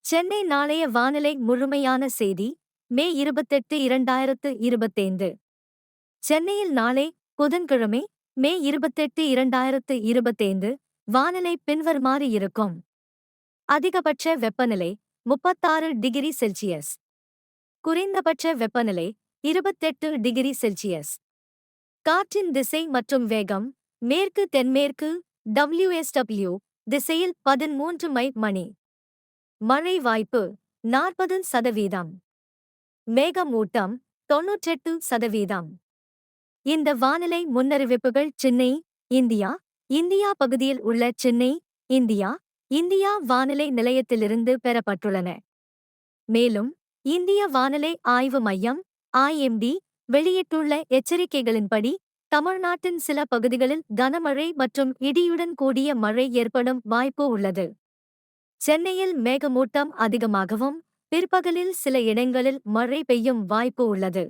சென்னை நாளைய வானிலை முழுமையான செய்தி மே 28 2025 சென்னையில் நாளை புதன்கிழமை மே 28 2025 வானிலை பின்வருமாறு இருக்கும். அதிகபட்ச வெப்பநிலை 36 டிகிரி செல்சியஸ். குறைந்தபட்ச வெப்பநிலை 28 டிகிரி செல்சியஸ். காற்றின் திசை மற்றும் வேகம் மேற்கு தென்மேற்கு WSW திசையில் 13 மைல்/மணி. மழை வாய்ப்பு 40%. மேகமூட்டம் 98%. இந்த வானிலை முன்னறிவிப்புகள் சென்னை, இந்தியா, இந்தியா பகுதியில் உள்ள சென்னை, இந்தியா, இந்தியா வானிலை நிலையத்திலிருந்து பெறப்பட்டுள்ளன. மேலும் இந்திய வானிலை ஆய்வு மையம் IMD வெளியிட்டுள்ள எச்சரிக்கைகளின்படி தமிழ்நாட்டின் சில பகுதிகளில் கனமழை மற்றும் இடியுடன் கூடிய மழை ஏற்படும் வாய்ப்பு உள்ளது. சென்னையில் மேகமூட்டம் அதிகமாகவும் பிற்பகலில் சில இடங்களில் மழை பெய்யும் வாய்ப்பு உள்ளது.